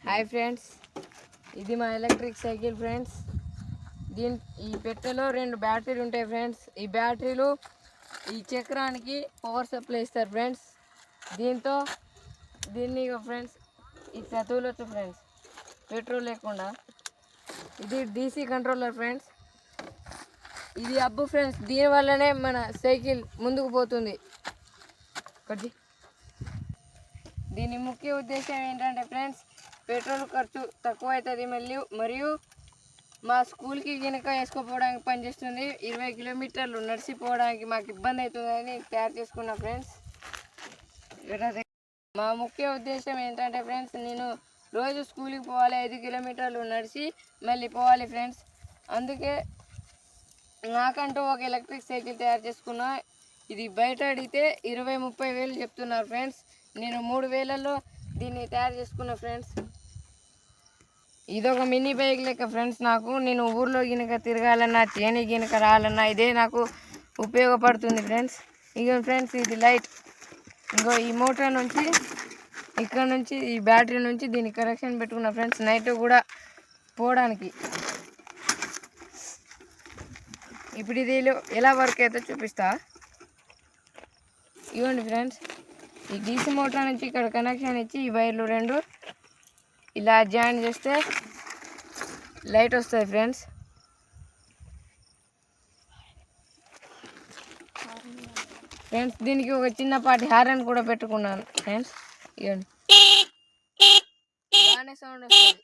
Hi friends, ఇది మా electric cycle friends. ఈ పెట్టెలో 2 బ్యాటరీలు ఉంటాయి ఫ్రెండ్స్. ఈ బ్యాటరీలు ఈ చక్రానికి పవర్ సప్లై ఇస్తారు ఫ్రెండ్స్. దీన్ని ఫ్రెండ్స్ ఇట్లా తూలొచ్చు ఫ్రెండ్స్, పెట్రోల్ లేకుండా. ఇది డీసీ కంట్రోలర్ ఫ్రెండ్స్. ఇది అబ్బు ఫ్రెండ్స్, దీనివల్లనే మన సైకిల్ ముందుకు పోతుంది. దీని ముఖ్య ఉద్దేశం ఏంటంటే ఫ్రెండ్స్, పెట్రోల్ ఖర్చు తక్కువ అవుతుంది. మరియు మా స్కూల్కి కనుక వేసుకోపోవడానికి పనిచేస్తుంది. 20 కిలోమీటర్లు నడిచిపోవడానికి మాకు ఇబ్బంది అవుతుందని తయారు చేసుకున్నా ఫ్రెండ్స్. మా ముఖ్య ఉద్దేశం ఏంటంటే ఫ్రెండ్స్, నేను రోజు స్కూల్కి పోవాలి, 5 కిలోమీటర్లు నడిచి మళ్ళీ పోవాలి ఫ్రెండ్స్. అందుకే నాకంటూ ఒక ఎలక్ట్రిక్ సైకిల్ తయారు చేసుకున్నా. ఇది బయట అడిగితే 20-30 వేలు చెప్తున్నారు ఫ్రెండ్స్. నేను 3,000లో దీన్ని తయారు చేసుకున్నా ఫ్రెండ్స్. ఇదొక మినీ బైక్ లెక్క ఫ్రెండ్స్. నేను ఊర్లో గినక తిరగాలన్నా, చేని గినక రావాలన్నా ఇదే నాకు ఉపయోగపడుతుంది ఫ్రెండ్స్. ఇక ఫ్రెండ్స్, ఇది లైట్. ఇంకో ఈ మోటార్ నుంచి, ఇక్కడ నుంచి, ఈ బ్యాటరీ నుంచి దీనికి కనెక్షన్ పెట్టుకున్నా ఫ్రెండ్స్, నైట్ కూడా పోవడానికి. ఇప్పుడు ఇది ఎలా వర్క్ అయితే చూపిస్తా. ఇవ్వండి ఫ్రెండ్స్, ఈ డీసీ మోటార్ నుంచి ఇక్కడ కనెక్షన్ ఇచ్చి ఈ వైర్లు 2 ఇలా జాయిన్ చేస్తే లైట్ వస్తుంది ఫ్రెండ్స్. దీనికి ఒక చిన్నపాటి హారన్ కూడా పెట్టుకున్నాను ఫ్రెండ్స్. ఇవ్వండి, బాగానే సౌండ్ వస్తుంది.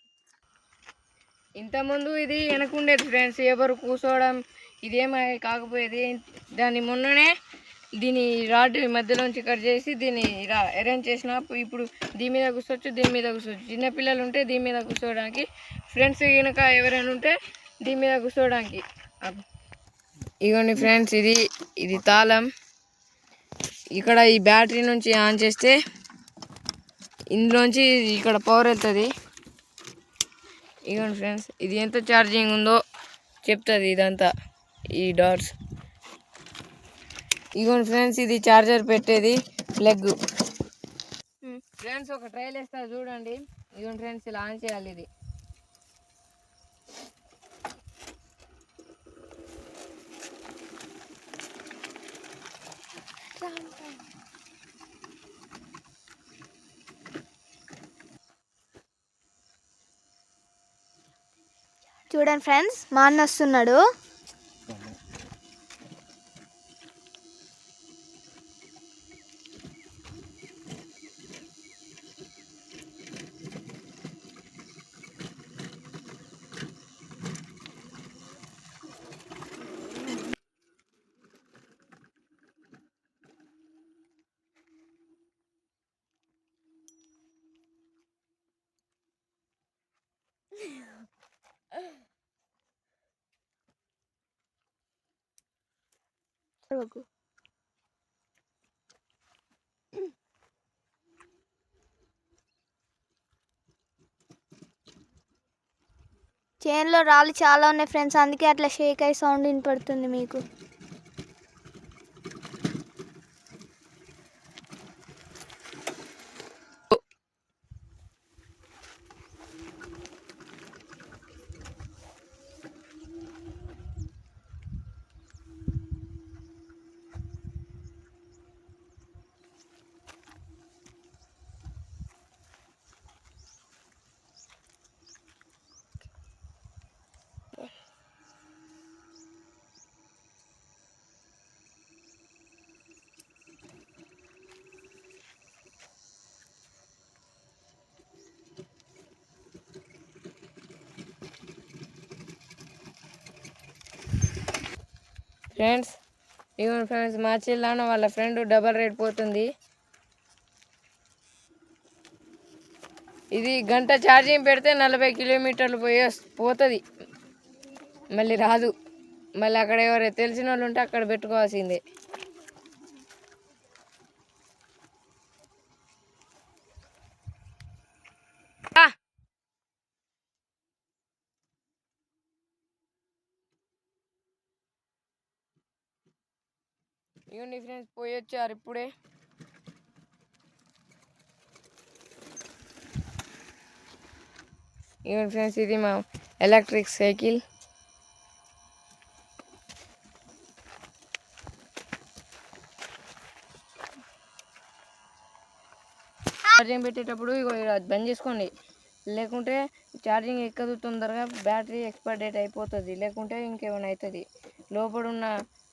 ఇంతకుముందు ఇది వెనకుండేది ఫ్రెండ్స్, ఎవరు కూర్చోవడం ఇదేమీ కాకపోయేది. మొన్ననే దీని రాడ్ మధ్యలోంచి కట్ చేసి దీన్ని ఇలా అరేంజ్ చేసిన. ఇప్పుడు దీని మీద కూర్చోవచ్చు, దీని మీద కూర్చోవచ్చు. చిన్నపిల్లలు ఉంటే దీని మీద కూర్చోవడానికి, ఫ్రెండ్స్ కనుక ఎవరైనా ఉంటే దీని మీద కూర్చోవడానికి. ఇగోండి ఫ్రెండ్స్, ఇది తాళం. ఇక్కడ ఈ బ్యాటరీ నుంచి ఆన్ చేస్తే ఇందులోంచి ఇక్కడ పవర్ వెళ్తుంది. ఇగోండి ఫ్రెండ్స్, ఇది ఎంత ఛార్జింగ్ ఉందో చెప్తుంది ఇదంతా, ఈ డాట్స్. ఇగోండి ఫ్రెండ్స్, ఇది ఛార్జర్ పెట్టేది ప్లగ్. ఫ్రెండ్స్, ఒక ట్రైల్ వేస్తా చూడండి. ఇగోండి ఫ్రెండ్స్, ఇలా ఆన్ చేయాలి. ఇది చూడండి ఫ్రెండ్స్, మా అన్న వస్తున్నాడు. చేన్లో రాళ్ళు చాలా ఉన్నాయి ఫ్రెండ్స్, అందుకే అట్లా షేక్ అయ్యి సౌండ్ వినపడుతుంది మీకు. ఫ్రెండ్స్, మా చెల్లాన వాళ్ళ ఫ్రెండ్ డబల్ రేట్ పోతుంది. ఇది గంట ఛార్జింగ్ పెడితే 40 కిలోమీటర్లు పోతుంది, మళ్ళీ రాదు. మళ్ళీ అక్కడ ఎవరైనా తెలిసిన వాళ్ళు ఉంటే అక్కడ పెట్టుకోవాల్సిందే. ఇవన్నీ ఫ్రెండ్స్, పోయొచ్చారు ఇప్పుడే. ఇవ్వండి ఫ్రెండ్స్, ఇది మా ఎలక్ట్రిక్ సైకిల్. ఛార్జింగ్ పెట్టేటప్పుడు ఇగో ఇలా బంద్ చేసుకోండి, లేకుంటే ఛార్జింగ్ ఎక్కదు, తొందరగా బ్యాటరీ ఎక్స్పైర్ డేట్ అయిపోతుంది, లేకుంటే ఇంకేమైనా అవుతుంది. లోపల ఉన్న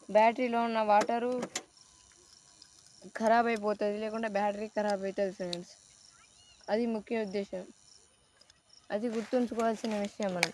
బ్యాటరీలో ఉన్న వాటరు ఖరాబ్ అయిపోతుంది, లేకుంటే బ్యాటరీ ఖరాబ్ అవుతుంది ఫ్రెండ్స్. అది ముఖ్య ఉద్దేశం, అది గుర్తుంచుకోవాల్సిన విషయం మనం.